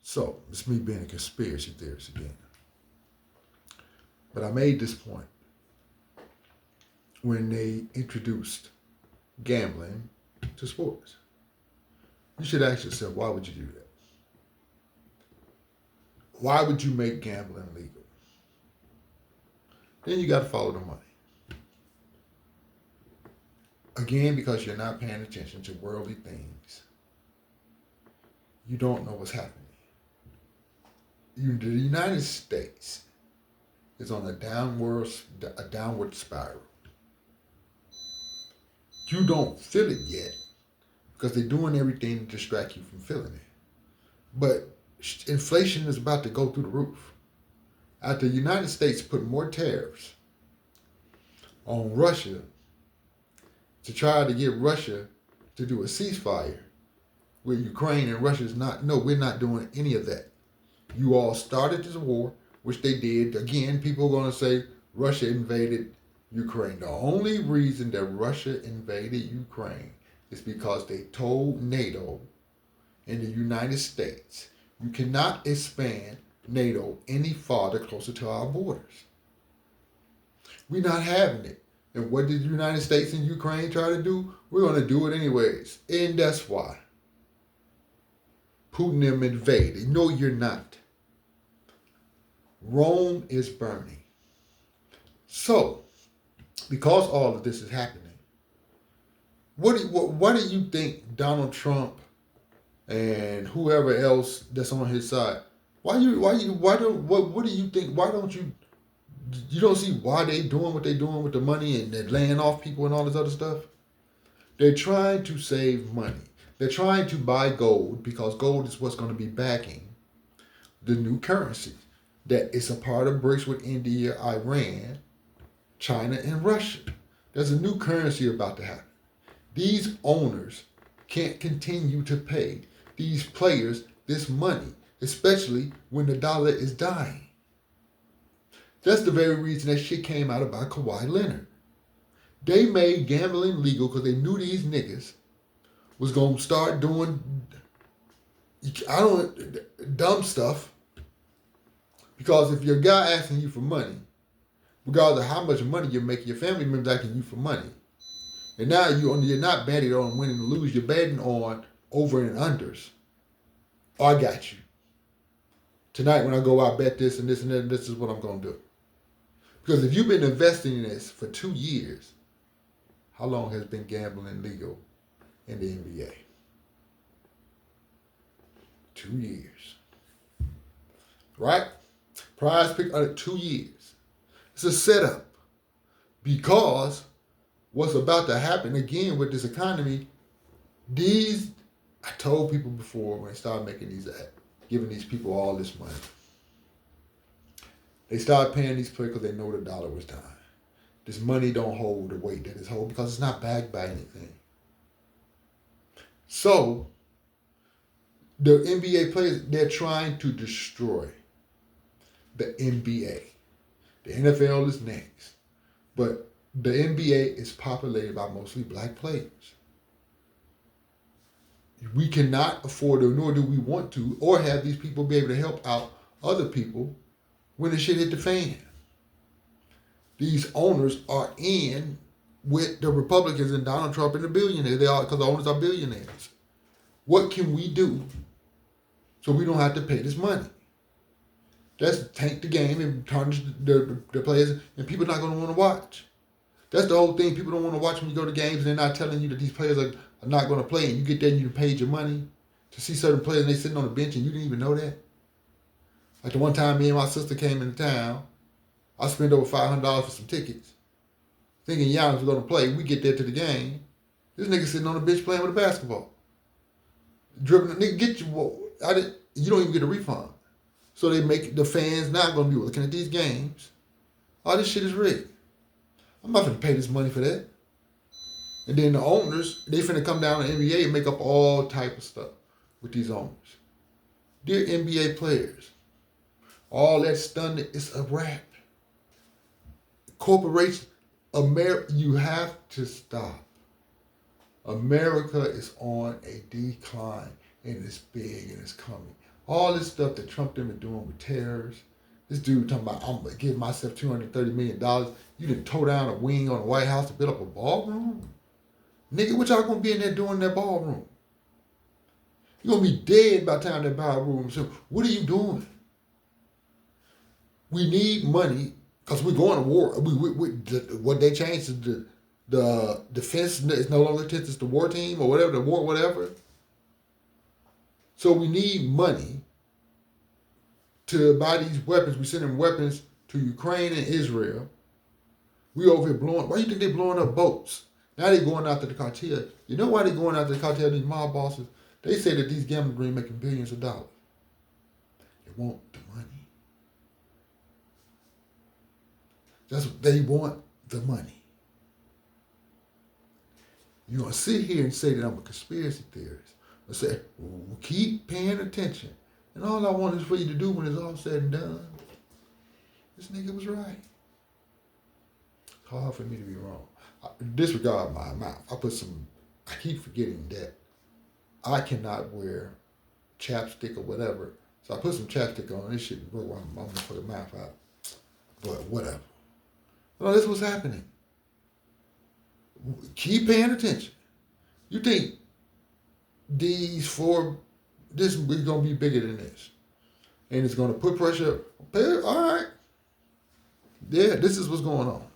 So, it's me being a conspiracy theorist again. But I made this point when they introduced gambling to sports. You should ask yourself, why would you do that? Why would you make gambling legal? Then you got to follow the money. Again, because you're not paying attention to worldly things, you don't know what's happening. The United States is on a downward spiral. You don't feel it yet because they're doing everything to distract you from feeling it. But inflation is about to go through the roof. After the United States put more tariffs on Russia to try to get Russia to do a ceasefire with Ukraine, and Russia's not, no, we're not doing any of that. You all started this war, which they did. Again, people are going to say Russia invaded Ukraine. The only reason that Russia invaded Ukraine is because they told NATO and the United States, you cannot expand NATO any farther closer to our borders. We're not having it. And what did the United States and Ukraine try to do? We're going to do it anyways. And that's why Putin them invaded. No, you're not. Rome is burning. So, because all of this is happening, what do you think Donald Trump and whoever else that's on his side, what do you think, why don't you don't see why they doing what they doing with the money and they're laying off people and all this other stuff? They're trying to save money. They're trying to buy gold because gold is what's going to be backing the new currency that is a part of BRICS with India, Iran, China, and Russia. There's a new currency about to happen. These owners can't continue to pay these players this money, especially when the dollar is dying. That's the very reason that shit came out about Kawhi Leonard. They made gambling legal because they knew these niggas was going to start doing dumb stuff. Because if your guy asking you for money, regardless of how much money you're making, your family members asking you for money, and now you're not betting on winning or lose, you're betting on over and unders. Oh, I got you. Tonight when I go out, bet this and this and that, and this is what I'm going to do. Because if you've been investing in this for 2 years, how long has been gambling legal in the NBA? 2 years. Right? Prize pick 2 years. It's a setup. Because what's about to happen again with this economy, I told people before when they started making these giving these people all this money. They started paying these players because they know the dollar was dying. This money don't hold the weight that it's hold because it's not backed by anything. So, the NBA players, they're trying to destroy the NBA. The NFL is next. But the NBA is populated by mostly black players. We cannot afford to, nor do we want to, or have these people be able to help out other people when the shit hit the fan. These owners are in with the Republicans and Donald Trump and the billionaires. They are, because the owners are billionaires. What can we do so we don't have to pay this money? Let's tank the game and tarnish the players, and people are not going to want to watch. That's the whole thing. People don't want to watch when you go to games, and they're not telling you that these players are not going to play, and you get there and you paid your money to see certain players, and they sitting on the bench, and you didn't even know that. Like the one time me and my sister came into town, I spent over $500 for some tickets, thinking Giannis was going to play. We get there to the game, this nigga sitting on the bench playing with a basketball. Dribbling, nigga, get you, you don't even get a refund. So they make the fans not going to be looking at these games. All this shit is rigged. I'm not going to pay this money for that. And then the owners, they finna come down to the NBA and make up all type of stuff with these owners. Dear NBA players, all that stuff is a wrap. Corporations, you have to stop. America is on a decline and it's big and it's coming. All this stuff that Trump them are doing with tariffs. This dude talking about, I'm gonna give myself $230 million. You didn't tow down a wing on the White House to build up a ballroom? Nigga, what y'all gonna be in there doing in that ballroom? You're gonna be dead by the time that ballroom. So what are you doing? We need money because we're going to war. What they changed is the defense is no longer it's the war team or whatever, the war, whatever. So we need money to buy these weapons. We sending weapons to Ukraine and Israel. We over here blowing. Why do you think they blowing up boats? Now they going after the cartel. You know why they going after the cartel? These mob bosses. They say that these gambling green making billions of dollars. They want the money. That's what they want, the money. You're gonna sit here and say that I'm a conspiracy theorist. I say, well, keep paying attention. And all I want is for you to do when it's all said and done. This nigga was right. It's hard for me to be wrong. Disregard my mouth. I keep forgetting that I cannot wear chapstick or whatever. So I put some chapstick on. This shit broke my motherfucking mouth out. But whatever. No, this was happening. Keep paying attention. You think this is going to be bigger than this. And it's going to put pressure. All right. Yeah, this is what's going on.